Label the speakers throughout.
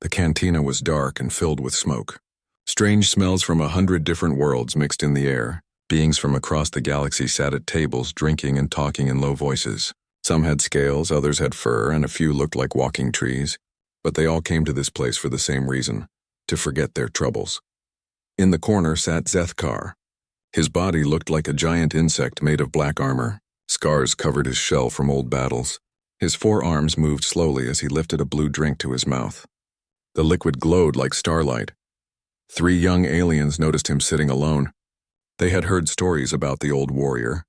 Speaker 1: The cantina was dark and filled with smoke. Strange smells from 100 different worlds mixed in the air. Beings from across the galaxy sat at tables, drinking and talking in low voices. Some had scales, others had fur, and a few looked like walking trees. But they all came to this place for the same reason, to forget their troubles. In the corner sat Zethkar. His body looked like a giant insect made of black armor. Scars covered his shell from old battles. His forearms moved slowly as he lifted a blue drink to his mouth. The liquid glowed like starlight. 3 young aliens noticed him sitting alone. They had heard stories about the old warrior.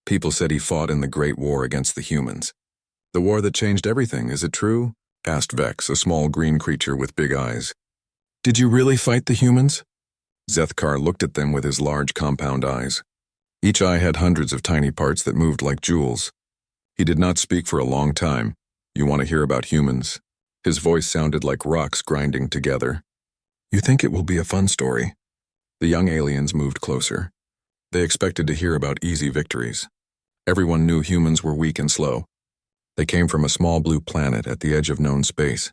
Speaker 1: People said he fought in the Great War against the humans. The war that changed everything, is it true? Asked Vex, a small green creature with big eyes. Did you really fight the humans? Zethkar looked at them with his large compound eyes. Each eye had hundreds of tiny parts that moved like jewels. He did not speak for a long time. You want to hear about humans? His voice sounded like rocks grinding together. You think it will be a fun story? The young aliens moved closer. They expected to hear about easy victories. Everyone knew humans were weak and slow. They came from a small blue planet at the edge of known space.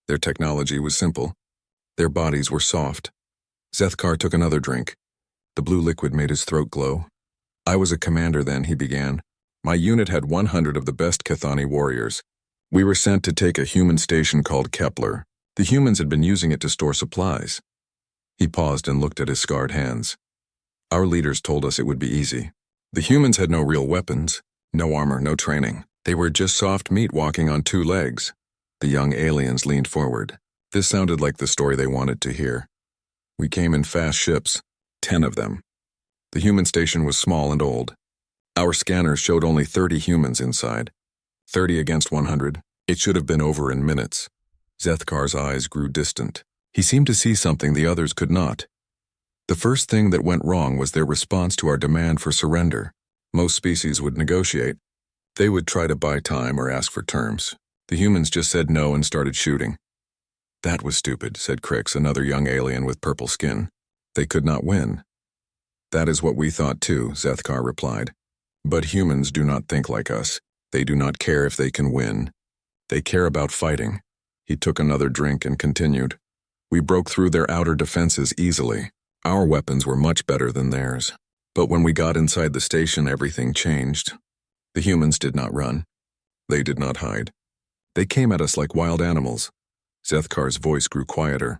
Speaker 1: Their technology was simple. Their bodies were soft. Zethkar took another drink. The blue liquid made his throat glow. I was a commander then, he began. My unit had 100 of the best Cathani warriors. We were sent to take a human station called Kepler. The humans had been using it to store supplies. He paused and looked at his scarred hands. Our leaders told us it would be easy. The humans had no real weapons, no armor, no training. They were just soft meat walking on 2 legs. The young aliens leaned forward. This sounded like the story they wanted to hear. We came in fast ships, 10 of them. The human station was small and old. Our scanners showed only 30 humans inside. 30 against 100. It should have been over in minutes. Zethkar's eyes grew distant. He seemed to see something the others could not. The first thing that went wrong was their response to our demand for surrender. Most species would negotiate. They would try to buy time or ask for terms. The humans just said no and started shooting. That was stupid, said Crix, another young alien with purple skin. They could not win. That is what we thought too, Zethkar replied. But humans do not think like us. They do not care if they can win. They care about fighting. He took another drink and continued. We broke through their outer defenses easily. Our weapons were much better than theirs. But when we got inside the station, everything changed. The humans did not run. They did not hide. They came at us like wild animals. Zethkar's voice grew quieter.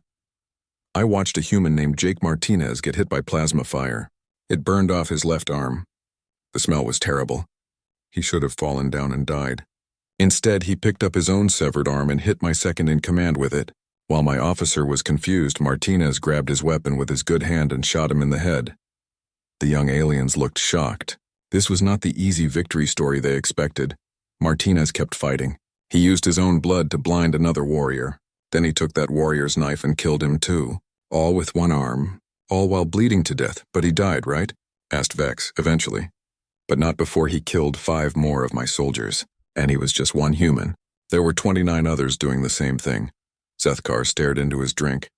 Speaker 1: I watched a human named Jake Martinez get hit by plasma fire. It burned off his left arm. The smell was terrible. He should have fallen down and died. Instead, he picked up his own severed arm and hit my second-in-command with it. While my officer was confused, Martinez grabbed his weapon with his good hand and shot him in the head. The young aliens looked shocked. This was not the easy victory story they expected. Martinez kept fighting. He used his own blood to blind another warrior. Then he took that warrior's knife and killed him too. All with one arm. All while bleeding to death. But he died, right? Asked Vex, eventually. But not before he killed 5 more of my soldiers. And he was just one human. There were 29 others doing the same thing. Zethkar stared into his drink.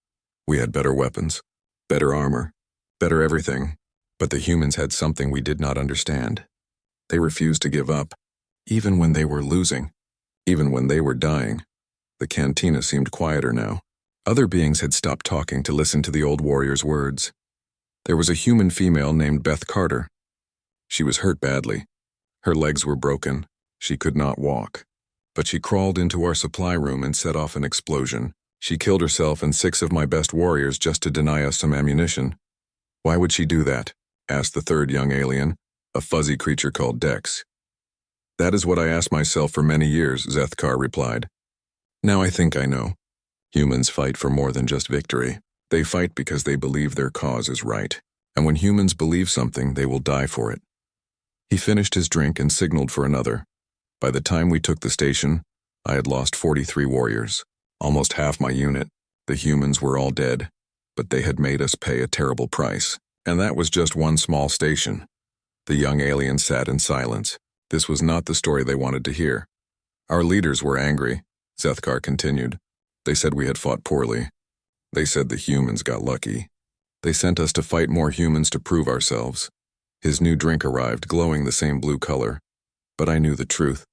Speaker 1: We had better weapons, better armor, better everything. But the humans had something we did not understand. They refused to give up, even when they were losing, even when they were dying. The cantina seemed quieter now. Other beings had stopped talking to listen to the old warrior's words. There was a human female named Beth Carter. She was hurt badly. Her legs were broken. She could not walk. But she crawled into our supply room and set off an explosion. She killed herself and 6 of my best warriors just to deny us some ammunition. Why would she do that? Asked the third young alien, a fuzzy creature called Dex. That is what I asked myself for many years, Zethkar replied. Now I think I know. Humans fight for more than just victory. They fight because they believe their cause is right. And when humans believe something, they will die for it. He finished his drink and signaled for another. By the time we took the station, I had lost 43 warriors, almost half my unit. The humans were all dead, but they had made us pay a terrible price. And that was just one small station. The young alien sat in silence. This was not the story they wanted to hear. Our leaders were angry, Zethkar continued. They said we had fought poorly. They said the humans got lucky. They sent us to fight more humans to prove ourselves. His new drink arrived, glowing the same blue color. But I knew the truth.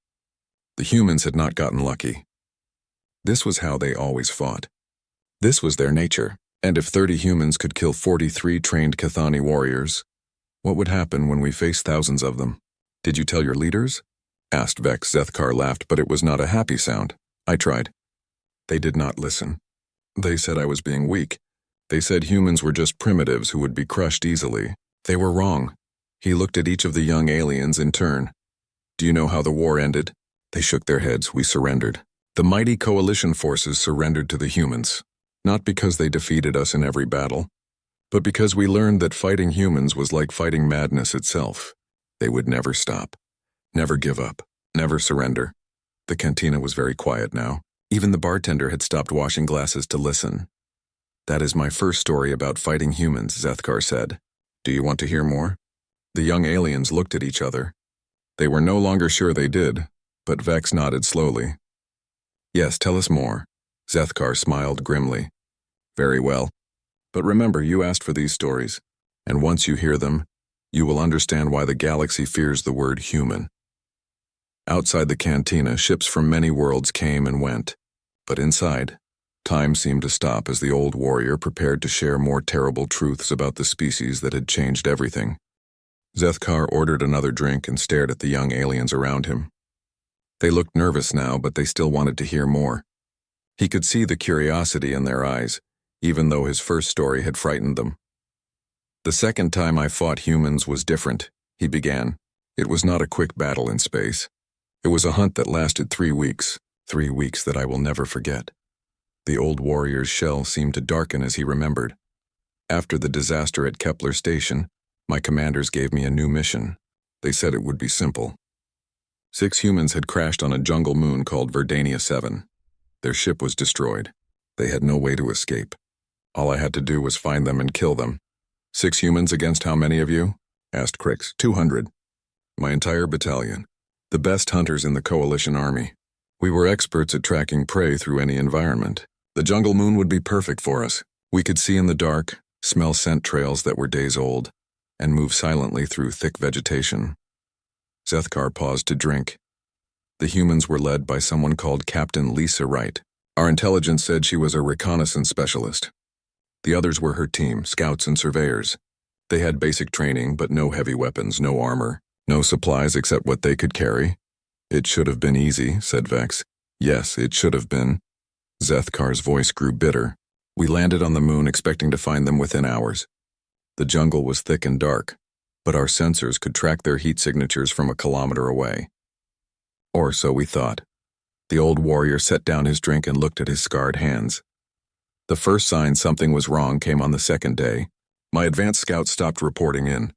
Speaker 1: The humans had not gotten lucky. This was how they always fought. This was their nature. And if 30 humans could kill 43 trained Cathani warriors, what would happen when we faced thousands of them? Did you tell your leaders? Asked Vex. Zethkar laughed, but it was not a happy sound. I tried. They did not listen. They said I was being weak. They said humans were just primitives who would be crushed easily. They were wrong. He looked at each of the young aliens in turn. Do you know how the war ended? They shook their heads. We surrendered. The mighty coalition forces surrendered to the humans, not because they defeated us in every battle, but because we learned that fighting humans was like fighting madness itself. They would never stop, never give up, never surrender. The cantina was very quiet now. Even the bartender had stopped washing glasses to listen. That is my first story about fighting humans, Zethkar said. Do you want to hear more? The young aliens looked at each other. They were no longer sure they did, but Vex nodded slowly. Yes, tell us more. Zethkar smiled grimly. Very well. But remember, you asked for these stories, and once you hear them, you will understand why the galaxy fears the word human. Outside the cantina, ships from many worlds came and went, but inside, time seemed to stop as the old warrior prepared to share more terrible truths about the species that had changed everything. Zethkar ordered another drink and stared at the young aliens around him. They looked nervous now, but they still wanted to hear more. He could see the curiosity in their eyes, even though his first story had frightened them. The second time I fought humans was different, he began. It was not a quick battle in space. It was a hunt that lasted 3 weeks, 3 weeks that I will never forget. The old warrior's shell seemed to darken as he remembered. After the disaster at Kepler Station, my commanders gave me a new mission. They said it would be simple. 6 humans had crashed on a jungle moon called Verdania 7. Their ship was destroyed. They had no way to escape. All I had to do was find them and kill them. 6 humans against how many of you? Asked Crix. 200. My entire battalion. The best hunters in the coalition army. We were experts at tracking prey through any environment. The jungle moon would be perfect for us. We could see in the dark, smell scent trails that were days old, and move silently through thick vegetation. Zethkar paused to drink. The humans were led by someone called Captain Lisa Wright. Our intelligence said she was a reconnaissance specialist. The others were her team, scouts and surveyors. They had basic training, but no heavy weapons, no armor, no supplies except what they could carry. It should have been easy, said Vex. Yes, it should have been. Zethkar's voice grew bitter. We landed on the moon expecting to find them within hours. The jungle was thick and dark, but our sensors could track their heat signatures from a kilometer away. Or so we thought. The old warrior set down his drink and looked at his scarred hands. The first sign something was wrong came on the second day. My advanced scouts stopped reporting in.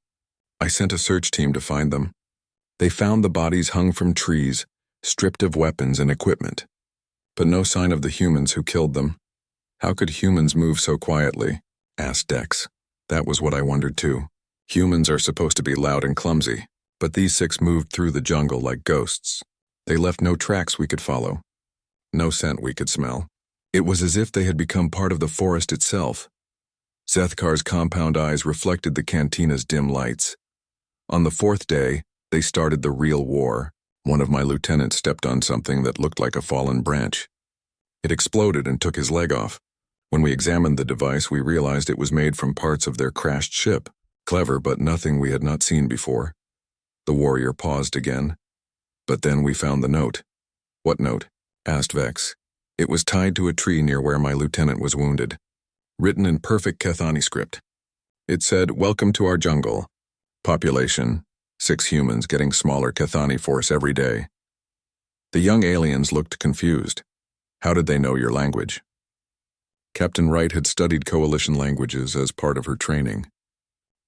Speaker 1: I sent a search team to find them. They found the bodies hung from trees, stripped of weapons and equipment. But no sign of the humans who killed them. How could humans move so quietly? Asked Dex. That was what I wondered too. Humans are supposed to be loud and clumsy, but these 6 moved through the jungle like ghosts. They left no tracks we could follow, no scent we could smell. It was as if they had become part of the forest itself. Zethkar's compound eyes reflected the cantina's dim lights. On the 4th day, they started the real war. One of my lieutenants stepped on something that looked like a fallen branch. It exploded and took his leg off. When we examined the device, we realized it was made from parts of their crashed ship. Clever, but nothing we had not seen before. The warrior paused again. But then we found the note. What note? Asked Vex. It was tied to a tree near where my lieutenant was wounded. Written in perfect Cathani script. It said, "Welcome to our jungle. Population, 6 humans getting smaller Cathani force every day." The young aliens looked confused. How did they know your language? Captain Wright had studied coalition languages as part of her training.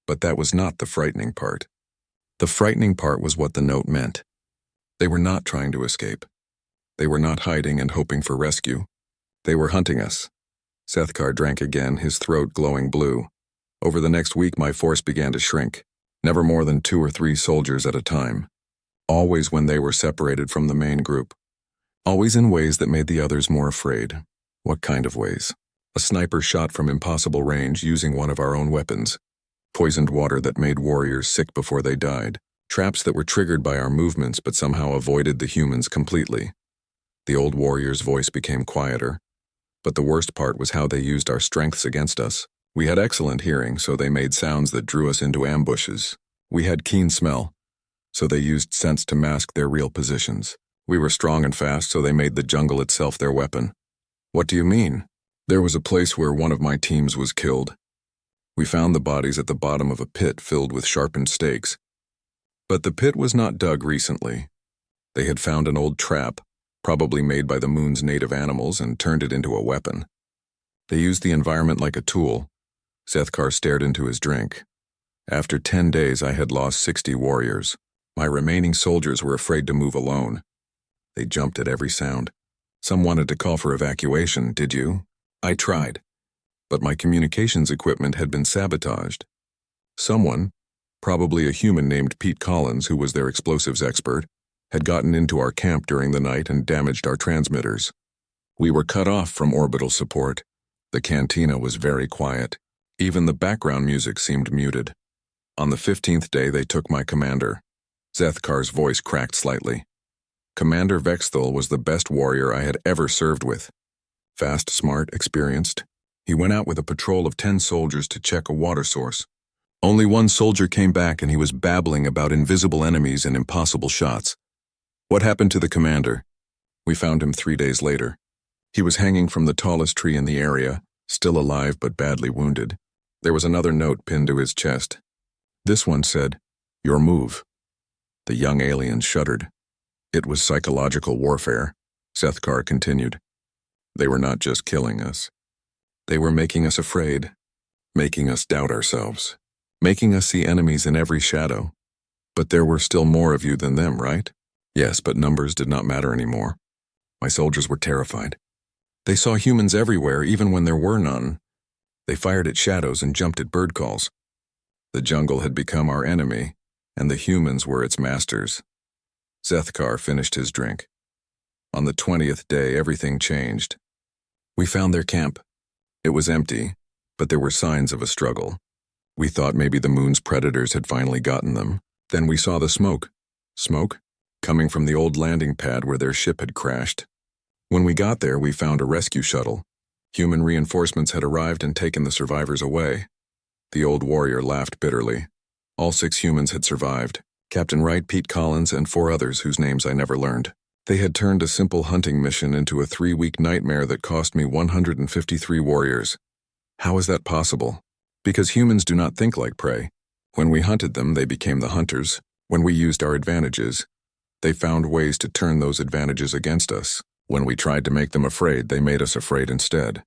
Speaker 1: But that was not the frightening part. The frightening part was what the note meant. They were not trying to escape. They were not hiding and hoping for rescue. They were hunting us. Zethkar drank again, his throat glowing blue. Over the next week, my force began to shrink. Never more than 2 or 3 soldiers at a time. Always when they were separated from the main group. Always in ways that made the others more afraid. What kind of ways? A sniper shot from impossible range using one of our own weapons. Poisoned water that made warriors sick before they died. Traps that were triggered by our movements but somehow avoided the humans completely. The old warrior's voice became quieter, but the worst part was how they used our strengths against us. We had excellent hearing, so they made sounds that drew us into ambushes. We had keen smell, so they used scents to mask their real positions. We were strong and fast, so they made the jungle itself their weapon. What do you mean? There was a place where one of my teams was killed. We found the bodies at the bottom of a pit filled with sharpened stakes. But the pit was not dug recently. They had found an old trap, probably made by the moon's native animals, and turned it into a weapon. They used the environment like a tool. Zethkar stared into his drink. After 10 days, I had lost 60 warriors. My remaining soldiers were afraid to move alone. They jumped at every sound. Some wanted to call for evacuation, did you? I tried, but my communications equipment had been sabotaged. Someone, probably a human named Pete Collins, who was their explosives expert, had gotten into our camp during the night and damaged our transmitters. We were cut off from orbital support. The cantina was very quiet. Even the background music seemed muted. On the 15th day, they took my commander. Zethkar's voice cracked slightly. Commander Vexthal was the best warrior I had ever served with. Fast, smart, experienced. He went out with a patrol of 10 soldiers to check a water source. Only one soldier came back, and he was babbling about invisible enemies and impossible shots. What happened to the commander? We found him 3 days later. He was hanging from the tallest tree in the area, still alive but badly wounded. There was another note pinned to his chest. This one said, "Your move." The young alien shuddered. It was psychological warfare, Zethkar continued. They were not just killing us. They were making us afraid, making us doubt ourselves, making us see enemies in every shadow. But there were still more of you than them, right? Yes, but numbers did not matter anymore. My soldiers were terrified. They saw humans everywhere, even when there were none. They fired at shadows and jumped at bird calls. The jungle had become our enemy, and the humans were its masters. Zethkar finished his drink. On the 20th day, everything changed. We found their camp. It was empty, but there were signs of a struggle. We thought maybe the moon's predators had finally gotten them. Then we saw the smoke. Smoke? Coming from the old landing pad where their ship had crashed. When we got there, we found a rescue shuttle. Human reinforcements had arrived and taken the survivors away. The old warrior laughed bitterly. All 6 humans had survived. Captain Wright, Pete Collins, and 4 others whose names I never learned. They had turned a simple hunting mission into a 3-week nightmare that cost me 153 warriors. How is that possible? Because humans do not think like prey. When we hunted them, they became the hunters. When we used our advantages, they found ways to turn those advantages against us. When we tried to make them afraid, they made us afraid instead.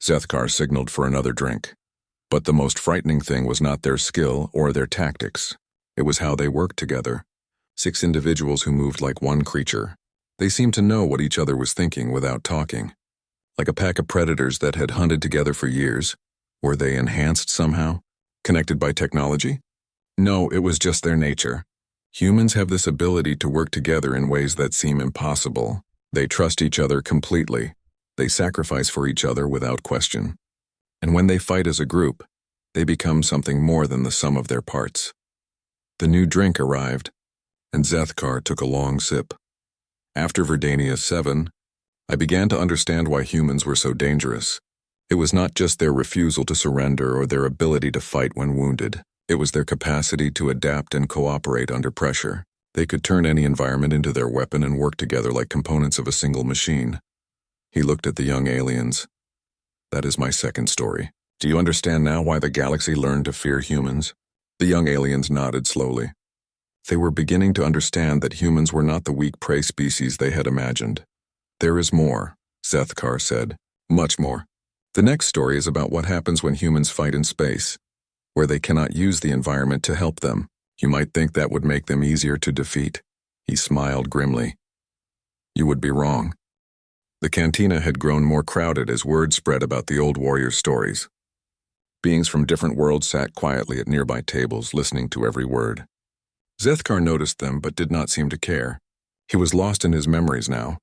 Speaker 1: Zethkar signaled for another drink. But the most frightening thing was not their skill or their tactics. It was how they worked together. 6 individuals who moved like one creature. They seemed to know what each other was thinking without talking. Like a pack of predators that had hunted together for years. Were they enhanced somehow? Connected by technology? No, it was just their nature. Humans have this ability to work together in ways that seem impossible. They trust each other completely. They sacrifice for each other without question. And when they fight as a group, they become something more than the sum of their parts. The new drink arrived, and Zethkar took a long sip. After Verdania 7, I began to understand why humans were so dangerous. It was not just their refusal to surrender or their ability to fight when wounded. It was their capacity to adapt and cooperate under pressure. They could turn any environment into their weapon and work together like components of a single machine. He looked at the young aliens. That is my second story. Do you understand now why the galaxy learned to fear humans? The young aliens nodded slowly. They were beginning to understand that humans were not the weak prey species they had imagined. There is more, Zethkar said. Much more. The next story is about what happens when humans fight in space, where they cannot use the environment to help them. You might think that would make them easier to defeat. He smiled grimly. You would be wrong. The cantina had grown more crowded as word spread about the old warrior stories. Beings from different worlds sat quietly at nearby tables, listening to every word. Zethkar noticed them but did not seem to care. He was lost in his memories now.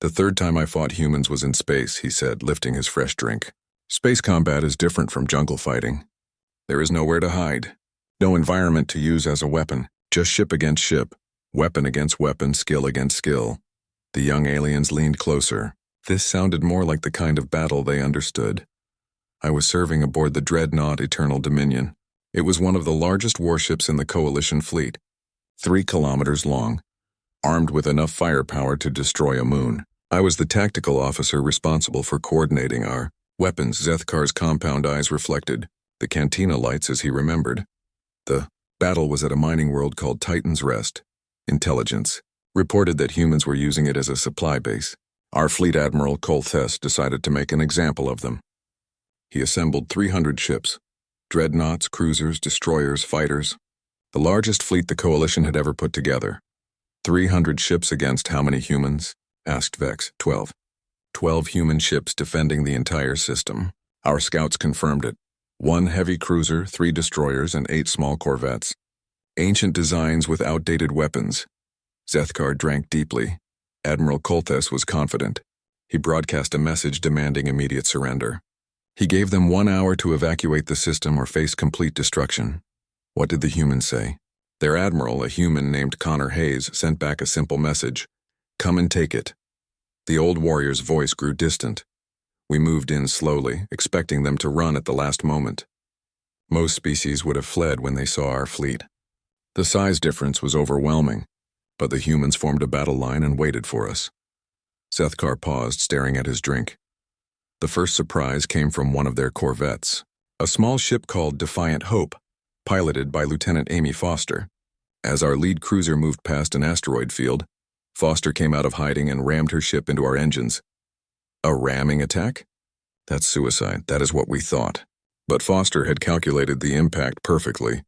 Speaker 1: The 3rd time I fought humans was in space, he said, lifting his fresh drink. Space combat is different from jungle fighting. There is nowhere to hide. No environment to use as a weapon. Just ship against ship, weapon against weapon, skill against skill. The young aliens leaned closer. This sounded more like the kind of battle they understood. I was serving aboard the dreadnought Eternal Dominion. It was one of the largest warships in the Coalition fleet, 3 kilometers long, armed with enough firepower to destroy a moon. I was the tactical officer responsible for coordinating our weapons. Zethkar's compound eyes reflected the cantina lights as he remembered. The battle was at a mining world called Titan's Rest. Intelligence reported that humans were using it as a supply base. Our fleet admiral Kolthes decided to make an example of them. He assembled 300 ships, dreadnoughts, cruisers, destroyers, fighters, the largest fleet the Coalition had ever put together. 300 ships against how many humans? Asked Vex. 12. 12 human ships defending the entire system. Our scouts confirmed it. 1 heavy cruiser, 3 destroyers, and 8 small corvettes. Ancient designs with outdated weapons. Zethkar drank deeply. Admiral Kolthes was confident. He broadcast a message demanding immediate surrender. He gave them 1 hour to evacuate the system or face complete destruction. What did the humans say? Their admiral, a human named Connor Hayes, sent back a simple message. Come and take it. The old warrior's voice grew distant. We moved in slowly, expecting them to run at the last moment. Most species would have fled when they saw our fleet. The size difference was overwhelming, but the humans formed a battle line and waited for us. Zethkar paused, staring at his drink. The first surprise came from one of their corvettes, a small ship called Defiant Hope, piloted by Lieutenant Amy Foster. As our lead cruiser moved past an asteroid field, Foster came out of hiding and rammed her ship into our engines. A ramming attack? That's suicide, that is what we thought. But Foster had calculated the impact perfectly.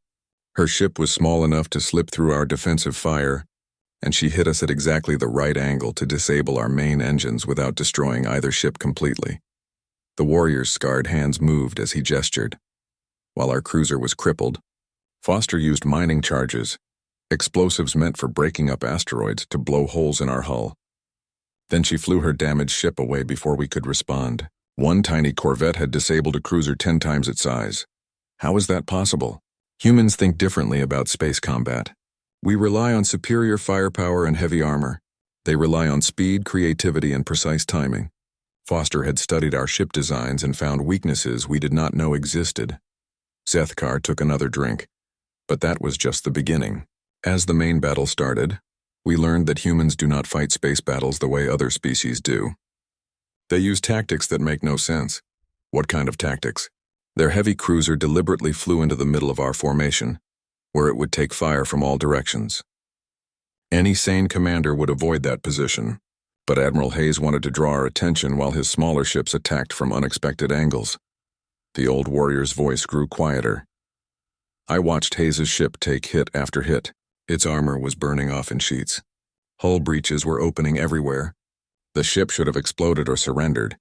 Speaker 1: Her ship was small enough to slip through our defensive fire, and she hit us at exactly the right angle to disable our main engines without destroying either ship completely. The warrior's scarred hands moved as he gestured. While our cruiser was crippled, Foster used mining charges, explosives meant for breaking up asteroids, to blow holes in our hull. Then she flew her damaged ship away before we could respond. One tiny corvette had disabled a cruiser 10 times its size. How is that possible? Humans think differently about space combat. We rely on superior firepower and heavy armor. They rely on speed, creativity, and precise timing. Foster had studied our ship designs and found weaknesses we did not know existed. Zethkar took another drink, but that was just the beginning. As the main battle started, we learned that humans do not fight space battles the way other species do. They use tactics that make no sense. What kind of tactics? Their heavy cruiser deliberately flew into the middle of our formation, where it would take fire from all directions. Any sane commander would avoid that position, but Admiral Hayes wanted to draw our attention while his smaller ships attacked from unexpected angles. The old warrior's voice grew quieter. I watched Hayes' ship take hit after hit. Its armor was burning off in sheets. Hull breaches were opening everywhere. The ship should have exploded or surrendered.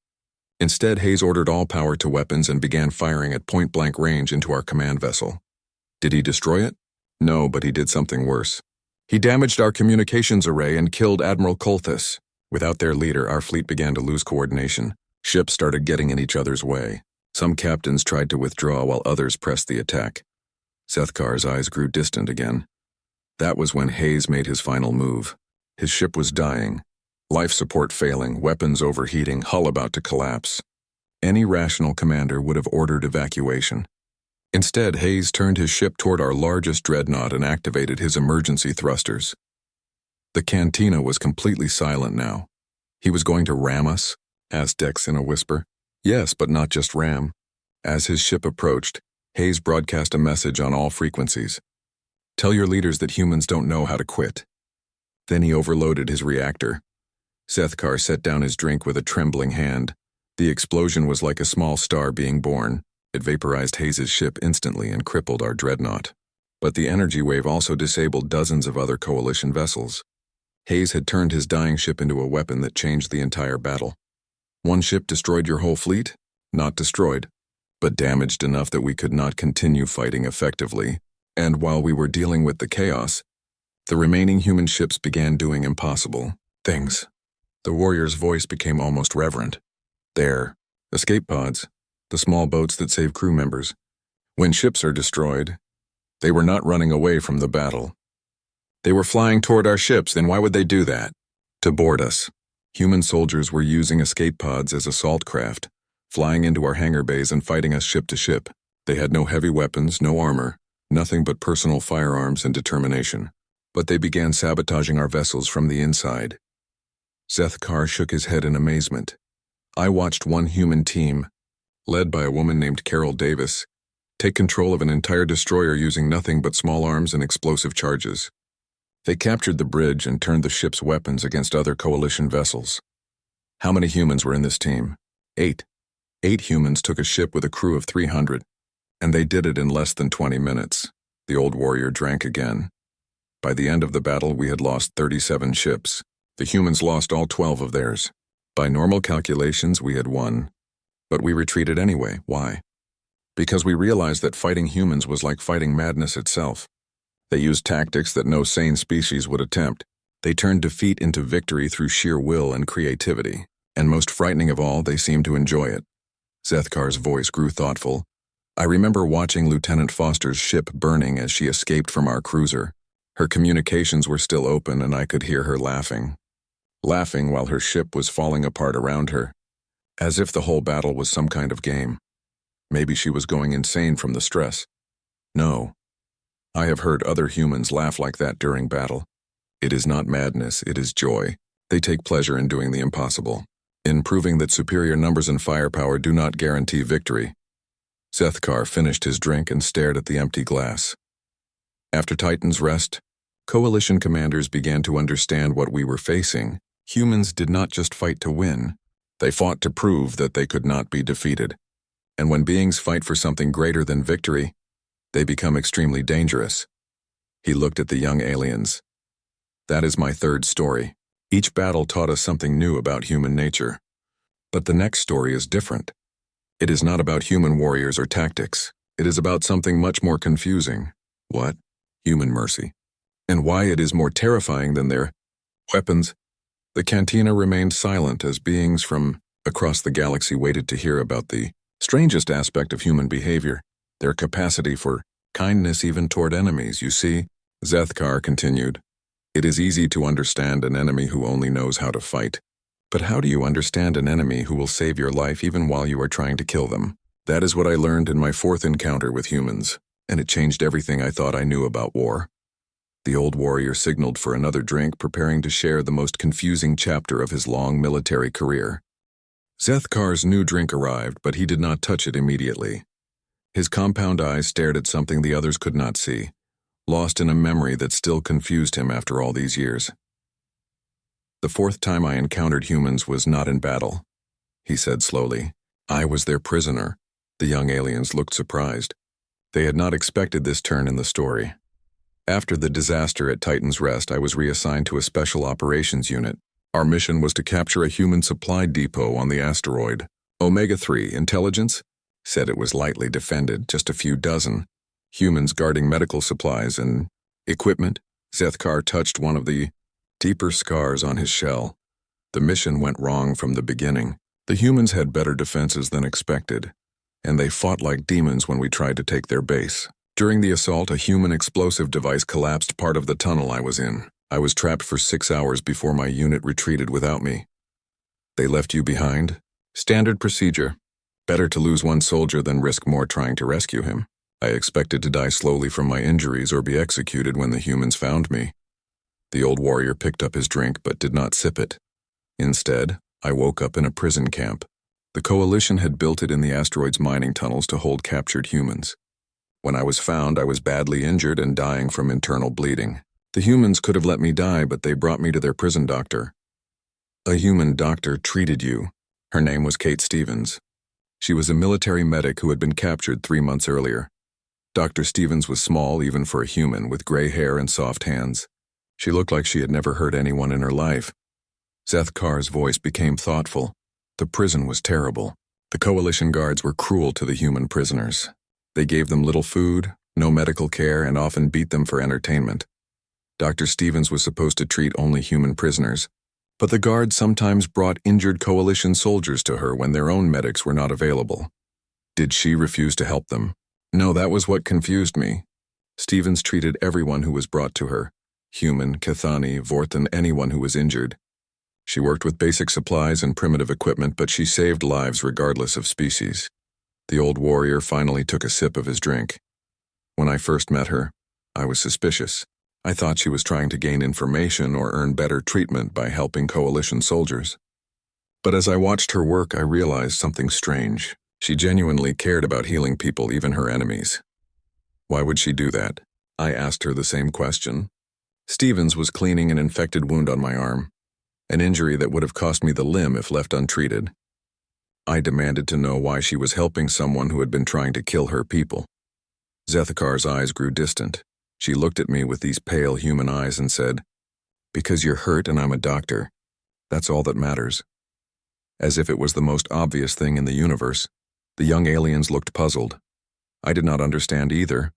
Speaker 1: Instead, Hayes ordered all power to weapons and began firing at point-blank range into our command vessel. Did he destroy it? No, but he did something worse. He damaged our communications array and killed Admiral Kolthes. Without their leader, our fleet began to lose coordination. Ships started getting in each other's way. Some captains tried to withdraw while others pressed the attack. Zethkar's eyes grew distant again. That was when Hayes made his final move. His ship was dying. Life support failing, weapons overheating, hull about to collapse. Any rational commander would have ordered evacuation. Instead, Hayes turned his ship toward our largest dreadnought and activated his emergency thrusters. The cantina was completely silent now. He was going to ram us? Asked Dex in a whisper. Yes, but not just ram. As his ship approached, Hayes broadcast a message on all frequencies. Tell your leaders that humans don't know how to quit. Then he overloaded his reactor. Zethkar set down his drink with a trembling hand. The explosion was like a small star being born. It vaporized Hayes' ship instantly and crippled our dreadnought. But the energy wave also disabled dozens of other Coalition vessels. Hayes had turned his dying ship into a weapon that changed the entire battle. One ship destroyed your whole fleet? Not destroyed, but damaged enough that we could not continue fighting effectively. And while we were dealing with the chaos, the remaining human ships began doing impossible things. The warrior's voice became almost reverent. There, escape pods, the small boats that save crew members. When ships are destroyed, they were not running away from the battle. They were flying toward our ships, then why would they do that? to board us. Human soldiers were using escape pods as assault craft, flying into our hangar bays and fighting us ship to ship. They had no heavy weapons, no armor, nothing but personal firearms and determination. But they began sabotaging our vessels from the inside. Zethkar shook his head in amazement. I watched one human team, led by a woman named Carol Davis, take control of an entire destroyer using nothing but small arms and explosive charges. They captured the bridge and turned the ship's weapons against other coalition vessels. How many humans were in this team? 8. 8 humans took a ship with a crew of 300, and they did it in less than 20 minutes. The old warrior drank again. By the end of the battle, we had lost 37 ships. The humans lost all 12 of theirs. By normal calculations, we had won. But we retreated anyway. Why? Because we realized that fighting humans was like fighting madness itself. They used tactics that no sane species would attempt. They turned defeat into victory through sheer will and creativity. And most frightening of all, they seemed to enjoy it. Zethkar's voice grew thoughtful. I remember watching Lieutenant Foster's ship burning as she escaped from our cruiser. Her communications were still open and I could hear her laughing. Laughing while her ship was falling apart around her. As if the whole battle was some kind of game. Maybe she was going insane from the stress. No. I have heard other humans laugh like that during battle. It is not madness, it is joy. They take pleasure in doing the impossible, in proving that superior numbers and firepower do not guarantee victory. Zethkar finished his drink and stared at the empty glass. After Titan's rest, coalition commanders began to understand what we were facing. Humans did not just fight to win. They fought to prove that they could not be defeated. And when beings fight for something greater than victory, they become extremely dangerous. He looked at the young aliens. That is my third story. Each battle taught us something new about human nature. But the next story is different. It is not about human warriors or tactics. It is about something much more confusing. What? Human mercy. And why it is more terrifying than their weapons. The cantina remained silent as beings from across the galaxy waited to hear about the strangest aspect of human behavior, their capacity for kindness even toward enemies, you see. Zethkar continued. It is easy to understand an enemy who only knows how to fight. But how do you understand an enemy who will save your life even while you are trying to kill them? That is what I learned in my 4th encounter with humans, and it changed everything I thought I knew about war. The old warrior signaled for another drink, preparing to share the most confusing chapter of his long military career. Zethkar's new drink arrived, but he did not touch it immediately. His compound eyes stared at something the others could not see, lost in a memory that still confused him after all these years. The 4th time I encountered humans was not in battle, he said slowly. I was their prisoner. The young aliens looked surprised. They had not expected this turn in the story. After the disaster at Titan's Rest, I was reassigned to a special operations unit. Our mission was to capture a human supply depot on the asteroid. Omega-3 Intelligence said it was lightly defended, just a few dozen. Humans guarding medical supplies and equipment. Zethkar touched one of the deeper scars on his shell. The mission went wrong from the beginning. The humans had better defenses than expected, and they fought like demons when we tried to take their base. During the assault, a human explosive device collapsed part of the tunnel I was in. I was trapped for 6 hours before my unit retreated without me. They left you behind? Standard procedure. Better to lose one soldier than risk more trying to rescue him. I expected to die slowly from my injuries or be executed when the humans found me. The old warrior picked up his drink but did not sip it. Instead, I woke up in a prison camp. The coalition had built it in the asteroid's mining tunnels to hold captured humans. When I was found, I was badly injured and dying from internal bleeding. The humans could have let me die, but they brought me to their prison doctor. A human doctor treated you. Her name was Kate Stevens. She was a military medic who had been captured 3 months earlier. Dr. Stevens was small, even for a human, with gray hair and soft hands. She looked like she had never hurt anyone in her life. Zethkar's voice became thoughtful. The prison was terrible. The coalition guards were cruel to the human prisoners. They gave them little food, no medical care, and often beat them for entertainment. Dr. Stevens was supposed to treat only human prisoners, but the guards sometimes brought injured coalition soldiers to her when their own medics were not available. Did she refuse to help them? No, that was what confused me. Stevens treated everyone who was brought to her, human, Cathani, Vorthan, anyone who was injured. She worked with basic supplies and primitive equipment, but she saved lives regardless of species. The old warrior finally took a sip of his drink. When I first met her, I was suspicious. I thought she was trying to gain information or earn better treatment by helping coalition soldiers. But as I watched her work, I realized something strange. She genuinely cared about healing people, even her enemies. Why would she do that? I asked her the same question. Stevens was cleaning an infected wound on my arm, an injury that would have cost me the limb if left untreated. I demanded to know why she was helping someone who had been trying to kill her people. Zethikar's eyes grew distant. She looked at me with these pale human eyes and said, "Because you're hurt and I'm a doctor. That's all that matters." As if it was the most obvious thing in the universe, the young aliens looked puzzled. I did not understand either.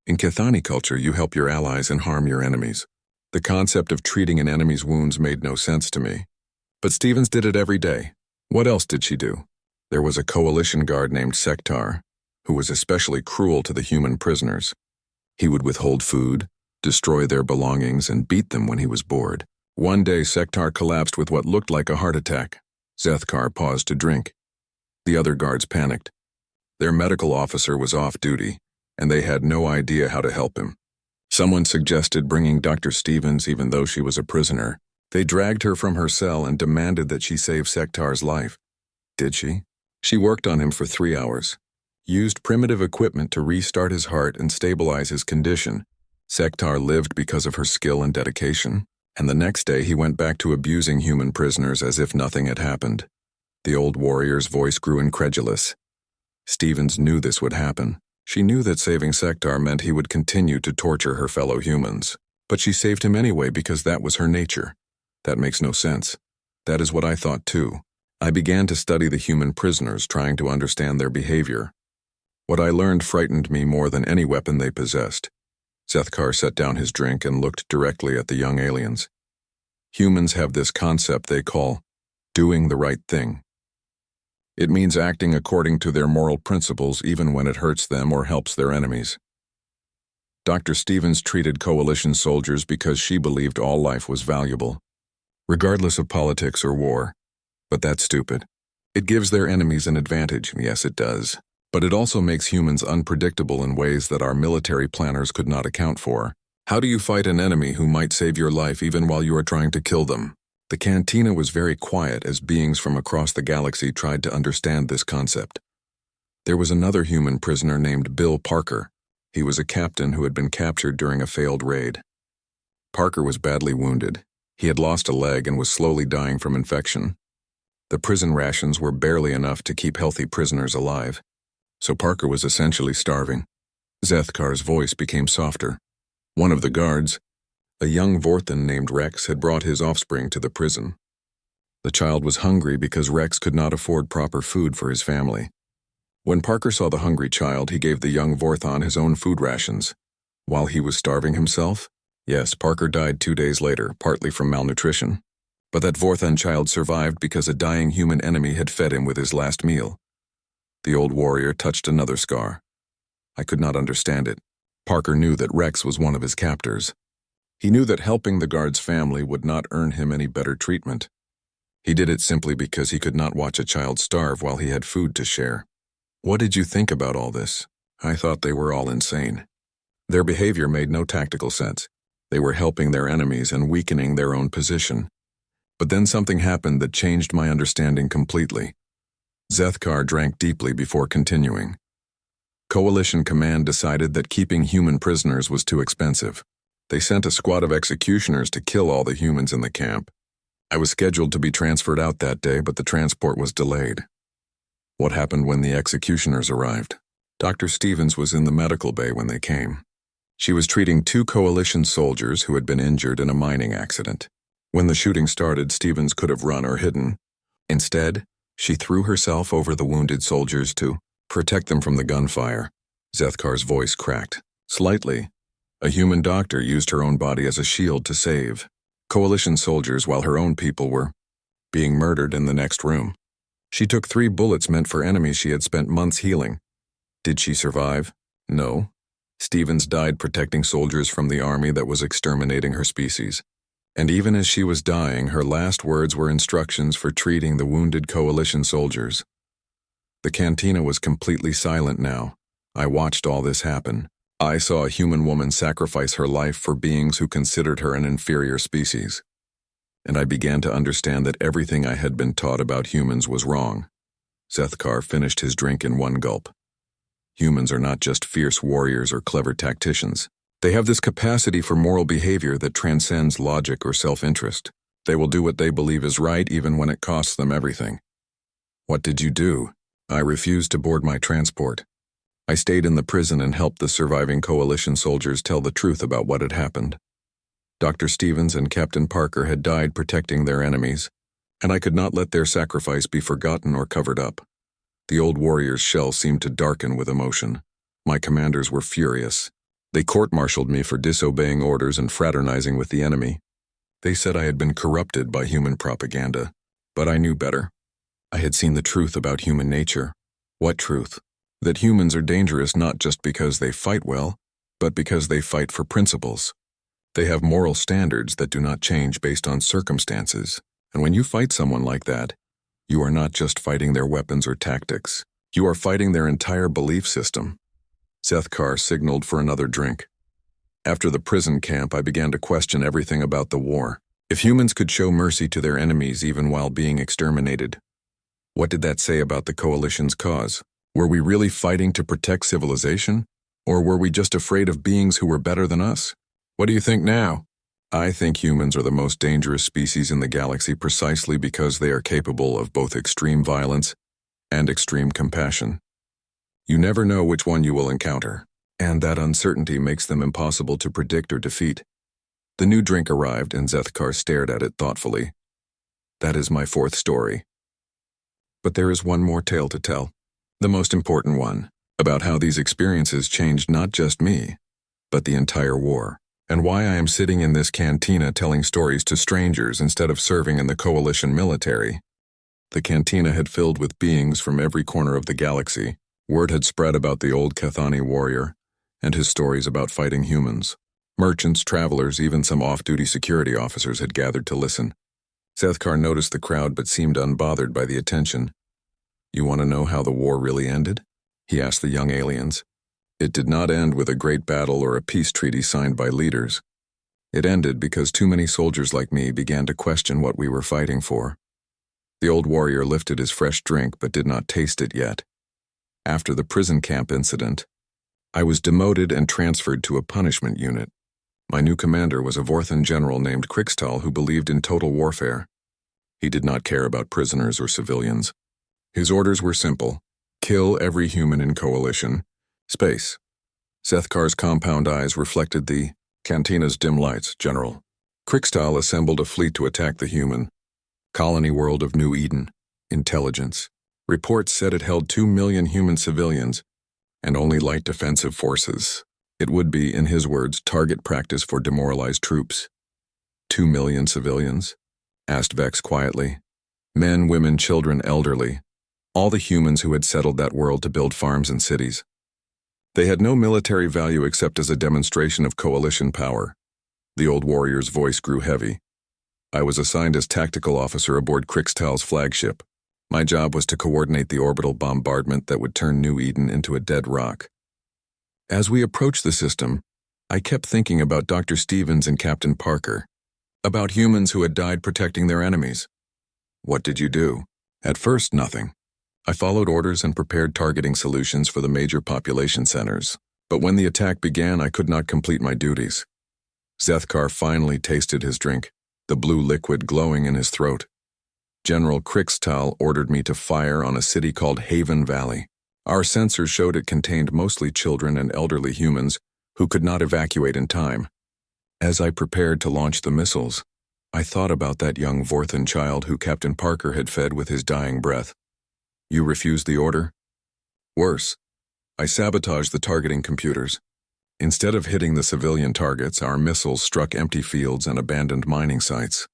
Speaker 1: In Kithani culture, you help your allies and harm your enemies. The concept of treating an enemy's wounds made no sense to me. But Stevens did it every day. What else did she do? There was a coalition guard named Sektar, who was especially cruel to the human prisoners. He would withhold food, destroy their belongings, and beat them when he was bored. One day, Sektar collapsed with what looked like a heart attack. Zethkar paused to drink. The other guards panicked. Their medical officer was off duty, and they had no idea how to help him. Someone suggested bringing Dr. Stevens even though she was a prisoner. They dragged her from her cell and demanded that she save Sektar's life. Did she? She worked on him for 3 hours, used primitive equipment to restart his heart and stabilize his condition. Sektar lived because of her skill and dedication, and the next day he went back to abusing human prisoners as if nothing had happened. The old warrior's voice grew incredulous. Stevens knew this would happen. She knew that saving Sektar meant he would continue to torture her fellow humans. But she saved him anyway because that was her nature. That makes no sense. That is what I thought too. I began to study the human prisoners, trying to understand their behavior. What I learned frightened me more than any weapon they possessed. Zethkar set down his drink and looked directly at the young aliens. Humans have this concept they call doing the right thing. It means acting according to their moral principles even when it hurts them or helps their enemies. Dr. Stevens treated coalition soldiers because she believed all life was valuable, regardless of politics or war. But that's stupid. It gives their enemies an advantage, yes it does. But it also makes humans unpredictable in ways that our military planners could not account for. How do you fight an enemy who might save your life even while you are trying to kill them? The cantina was very quiet as beings from across the galaxy tried to understand this concept. There was another human prisoner named Bill Parker. He was a captain who had been captured during a failed raid. Parker was badly wounded. He had lost a leg and was slowly dying from infection. The prison rations were barely enough to keep healthy prisoners alive, so Parker was essentially starving. Zethkar's voice became softer. One of the guards, a young Vorthan named Rex, had brought his offspring to the prison. The child was hungry because Rex could not afford proper food for his family. When Parker saw the hungry child, he gave the young Vorthan his own food rations. While he was starving himself? Yes, Parker died 2 days later, partly from malnutrition. But that Vorthan child survived because a dying human enemy had fed him with his last meal. The old warrior touched another scar. I could not understand it. Parker knew that Rex was one of his captors. He knew that helping the guard's family would not earn him any better treatment. He did it simply because he could not watch a child starve while he had food to share. What did you think about all this? I thought they were all insane. Their behavior made no tactical sense. They were helping their enemies and weakening their own position. But then something happened that changed my understanding completely. Zethkar drank deeply before continuing. Coalition Command decided that keeping human prisoners was too expensive. They sent a squad of executioners to kill all the humans in the camp. I was scheduled to be transferred out that day, but the transport was delayed. What happened when the executioners arrived? Dr. Stevens was in the medical bay when they came. She was treating 2 coalition soldiers who had been injured in a mining accident. When the shooting started, Stevens could have run or hidden. Instead, she threw herself over the wounded soldiers to protect them from the gunfire. Zethkar's voice cracked slightly. A human doctor used her own body as a shield to save coalition soldiers while her own people were being murdered in the next room. She took 3 bullets meant for enemies she had spent months healing. Did she survive? No. Stevens died protecting soldiers from the army that was exterminating her species. And even as she was dying, her last words were instructions for treating the wounded coalition soldiers. The cantina was completely silent now. I watched all this happen. I saw a human woman sacrifice her life for beings who considered her an inferior species. And I began to understand that everything I had been taught about humans was wrong. Sethkar finished his drink in one gulp. Humans are not just fierce warriors or clever tacticians. They have this capacity for moral behavior that transcends logic or self-interest. They will do what they believe is right even when it costs them everything. What did you do? I refused to board my transport. I stayed in the prison and helped the surviving coalition soldiers tell the truth about what had happened. Dr. Stevens and Captain Parker had died protecting their enemies, and I could not let their sacrifice be forgotten or covered up. The old warrior's shell seemed to darken with emotion. My commanders were furious. They court-martialed me for disobeying orders and fraternizing with the enemy. They said I had been corrupted by human propaganda, but I knew better. I had seen the truth about human nature. What truth? That humans are dangerous not just because they fight well, but because they fight for principles. They have moral standards that do not change based on circumstances, and when you fight someone like that, you are not just fighting their weapons or tactics. You are fighting their entire belief system. Sethkar signaled for another drink. After the prison camp, I began to question everything about the war. If humans could show mercy to their enemies even while being exterminated, what did that say about the coalition's cause? Were we really fighting to protect civilization? Or were we just afraid of beings who were better than us? What do you think now? I think humans are the most dangerous species in the galaxy precisely because they are capable of both extreme violence and extreme compassion. You never know which one you will encounter, and that uncertainty makes them impossible to predict or defeat. The new drink arrived, and Sethkar stared at it thoughtfully. That is my fourth story. But there is one more tale to tell, the most important one, about how these experiences changed not just me, but the entire war, and why I am sitting in this cantina telling stories to strangers instead of serving in the coalition military. The cantina had filled with beings from every corner of the galaxy. Word had spread about the old Cathani warrior and his stories about fighting humans. Merchants, travelers, even some off-duty security officers had gathered to listen. Sethkar noticed the crowd but seemed unbothered by the attention. You want to know how the war really ended? He asked the young aliens. It did not end with a great battle or a peace treaty signed by leaders. It ended because too many soldiers like me began to question what we were fighting for. The old warrior lifted his fresh drink but did not taste it yet. After the prison camp incident, I was demoted and transferred to a punishment unit. My new commander was a Vorthan general named Krikstal who believed in total warfare. He did not care about prisoners or civilians. His orders were simple: kill every human in coalition. Space. Sethkar's compound eyes reflected the cantina's dim lights. General. Krikstal assembled a fleet to attack the human colony world of New Eden. Intelligence. Reports said it held 2 million human civilians and only light defensive forces. It would be, in his words, target practice for demoralized troops. 2 million civilians? Asked Vex quietly. Men, women, children, elderly. All the humans who had settled that world to build farms and cities. They had no military value except as a demonstration of coalition power. The old warrior's voice grew heavy. I was assigned as tactical officer aboard Krikstal's flagship. My job was to coordinate the orbital bombardment that would turn New Eden into a dead rock. As we approached the system, I kept thinking about Dr. Stevens and Captain Parker, about humans who had died protecting their enemies. What did you do? At first, nothing. I followed orders and prepared targeting solutions for the major population centers, but when the attack began, I could not complete my duties. Sethkar finally tasted his drink, the blue liquid glowing in his throat. General Krikstal ordered me to fire on a city called Haven Valley. Our sensors showed it contained mostly children and elderly humans who could not evacuate in time. As I prepared to launch the missiles, I thought about that young Vorthan child who Captain Parker had fed with his dying breath. You refused the order? Worse, I sabotaged the targeting computers. Instead of hitting the civilian targets, our missiles struck empty fields and abandoned mining sites.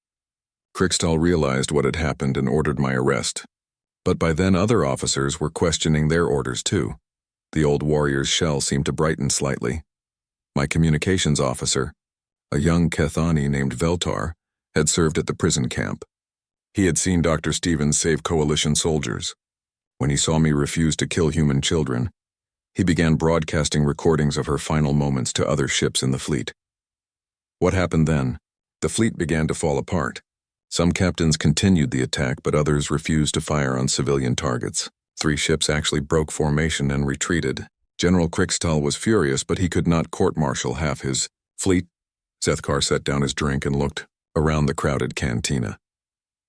Speaker 1: Krikstal realized what had happened and ordered my arrest. But by then other officers were questioning their orders too. The old warrior's shell seemed to brighten slightly. My communications officer, a young Cathani named Veltar, had served at the prison camp. He had seen Dr. Stevens save coalition soldiers. When he saw me refuse to kill human children, he began broadcasting recordings of her final moments to other ships in the fleet. What happened then? The fleet began to fall apart. Some captains continued the attack, but others refused to fire on civilian targets. 3 ships actually broke formation and retreated. General Krikstal was furious, but he could not court-martial half his fleet. Zethkar set down his drink and looked around the crowded cantina.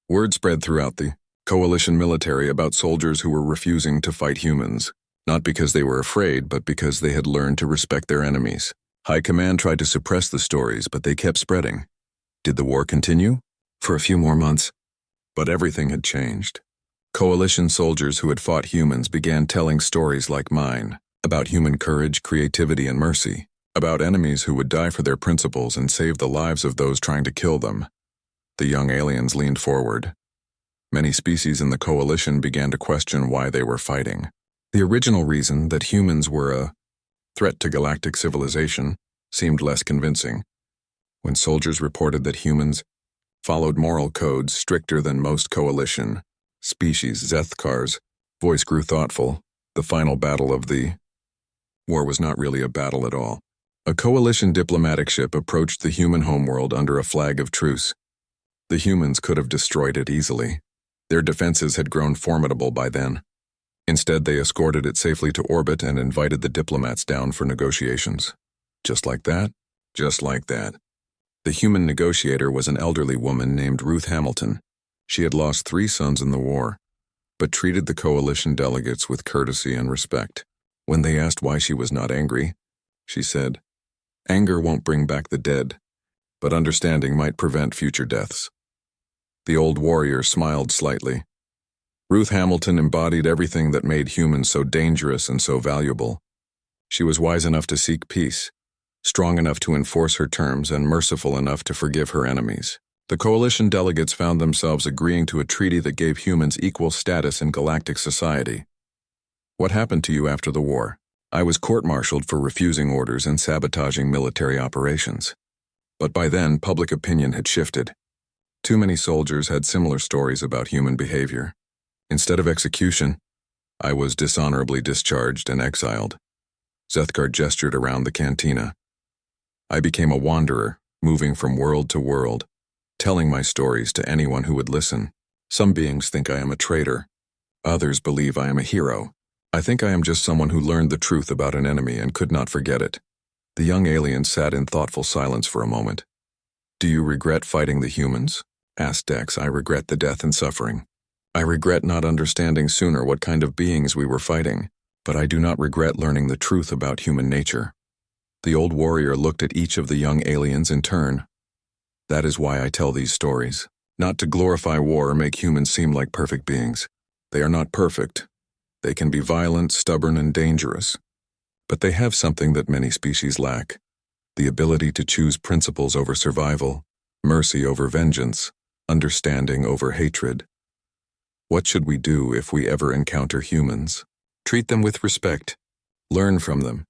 Speaker 1: Word spread throughout the coalition military about soldiers who were refusing to fight humans, not because they were afraid, but because they had learned to respect their enemies. High Command tried to suppress the stories, but they kept spreading. Did the war continue? For a few more months. But everything had changed. Coalition soldiers who had fought humans began telling stories like mine, about human courage, creativity, and mercy, about enemies who would die for their principles and save the lives of those trying to kill them. The young aliens leaned forward. Many species in the coalition began to question why they were fighting. The original reason, that humans were a threat to galactic civilization, seemed less convincing. When soldiers reported that humans followed moral codes stricter than most coalition species, Zethkar's voice grew thoughtful. The final battle of the war was not really a battle at all. A coalition diplomatic ship approached the human homeworld under a flag of truce. The humans could have destroyed it easily. Their defenses had grown formidable by then. Instead, they escorted it safely to orbit and invited the diplomats down for negotiations. Just like that? Just like that. The human negotiator was an elderly woman named Ruth Hamilton. She had lost 3 sons in the war, but treated the coalition delegates with courtesy and respect. When they asked why she was not angry, she said, "Anger won't bring back the dead, but understanding might prevent future deaths." The old warrior smiled slightly. Ruth Hamilton embodied everything that made humans so dangerous and so valuable. She was wise enough to seek peace, strong enough to enforce her terms, and merciful enough to forgive her enemies. The coalition delegates found themselves agreeing to a treaty that gave humans equal status in galactic society. What happened to you after the war? I was court-martialed for refusing orders and sabotaging military operations. But by then, public opinion had shifted. Too many soldiers had similar stories about human behavior. Instead of execution, I was dishonorably discharged and exiled. Zethkar gestured around the cantina. I became a wanderer, moving from world to world, telling my stories to anyone who would listen. Some beings think I am a traitor. Others believe I am a hero. I think I am just someone who learned the truth about an enemy and could not forget it. The young alien sat in thoughtful silence for a moment. Do you regret fighting the humans? Asked Dex. I regret the death and suffering. I regret not understanding sooner what kind of beings we were fighting, but I do not regret learning the truth about human nature. The old warrior looked at each of the young aliens in turn. That is why I tell these stories. Not to glorify war or make humans seem like perfect beings. They are not perfect. They can be violent, stubborn, and dangerous. But they have something that many species lack. The ability to choose principles over survival, mercy over vengeance, understanding over hatred. What should we do if we ever encounter humans? Treat them with respect. Learn from them.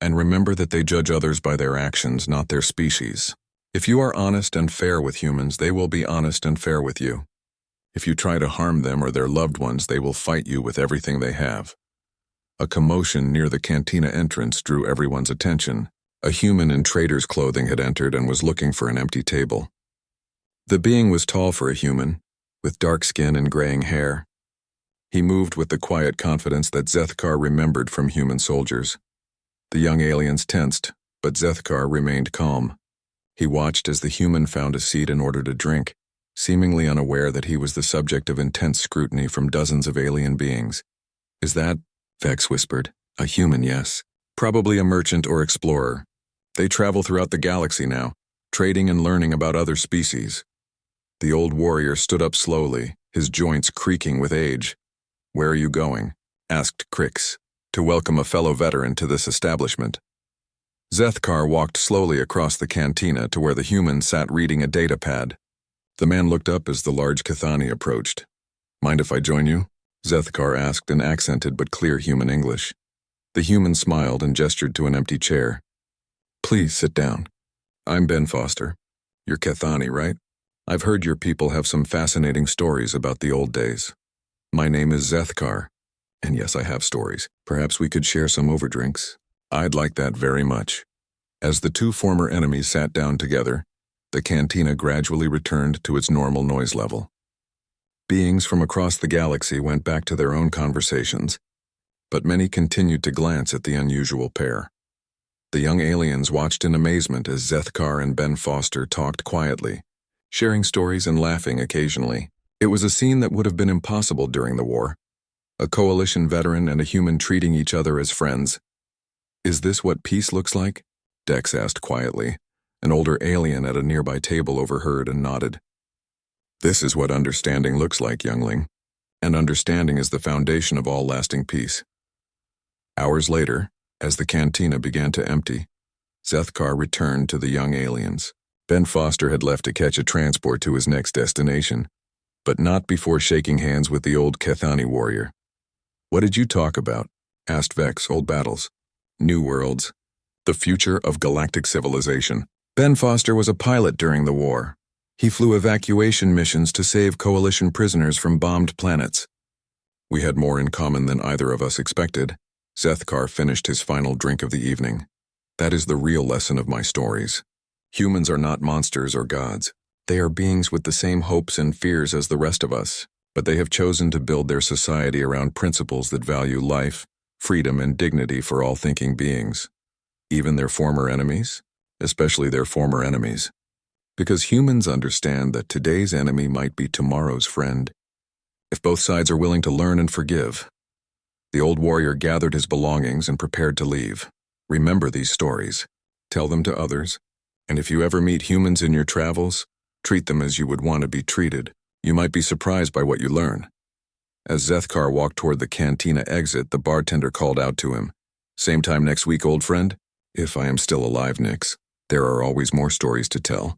Speaker 1: And remember that they judge others by their actions, not their species. If you are honest and fair with humans, they will be honest and fair with you. If you try to harm them or their loved ones, they will fight you with everything they have. A commotion near the cantina entrance drew everyone's attention. A human in trader's clothing had entered and was looking for an empty table. The being was tall for a human, with dark skin and graying hair. He moved with the quiet confidence that Zethkar remembered from human soldiers. The young aliens tensed, but Zethkar remained calm. He watched as the human found a seat in order to drink, seemingly unaware that he was the subject of intense scrutiny from dozens of alien beings. Is that, Vex whispered, a human, yes. Probably a merchant or explorer. They travel throughout the galaxy now, trading and learning about other species. The old warrior stood up slowly, his joints creaking with age. Where are you going? Asked Krix. To welcome a fellow veteran to this establishment. Zethkar walked slowly across the cantina to where the human sat reading a data pad. The man looked up as the large Cathani approached. Mind if I join you? Zethkar asked in accented but clear human English. The human smiled and gestured to an empty chair. Please sit down. I'm Ben Foster. You're Cathani, right? I've heard your people have some fascinating stories about the old days. My name is Zethkar, and yes, I have stories. Perhaps we could share some over drinks. I'd like that very much. As the two former enemies sat down together, the cantina gradually returned to its normal noise level. Beings from across the galaxy went back to their own conversations, but many continued to glance at the unusual pair. The young aliens watched in amazement as Zethkar and Ben Foster talked quietly, sharing stories and laughing occasionally. It was a scene that would have been impossible during the war. A coalition veteran and a human treating each other as friends. Is this what peace looks like? Dex asked quietly. An older alien at a nearby table overheard and nodded. This is what understanding looks like, youngling. And understanding is the foundation of all lasting peace. Hours later, as the cantina began to empty, Zethkar returned to the young aliens. Ben Foster had left to catch a transport to his next destination, but not before shaking hands with the old Kethani warrior. What did you talk about? Asked Vex, old battles. New worlds. The future of galactic civilization. Ben Foster was a pilot during the war. He flew evacuation missions to save coalition prisoners from bombed planets. We had more in common than either of us expected. Zethkar finished his final drink of the evening. That is the real lesson of my stories. Humans are not monsters or gods. They are beings with the same hopes and fears as the rest of us, but they have chosen to build their society around principles that value life, freedom, and dignity for all thinking beings. Even their former enemies, especially their former enemies. Because humans understand that today's enemy might be tomorrow's friend, if both sides are willing to learn and forgive. The old warrior gathered his belongings and prepared to leave. Remember these stories. Tell them to others. And if you ever meet humans in your travels, treat them as you would want to be treated. You might be surprised by what you learn. As Zethkar walked toward the cantina exit, the bartender called out to him. Same time next week, old friend? If I am still alive, Nix. There are always more stories to tell.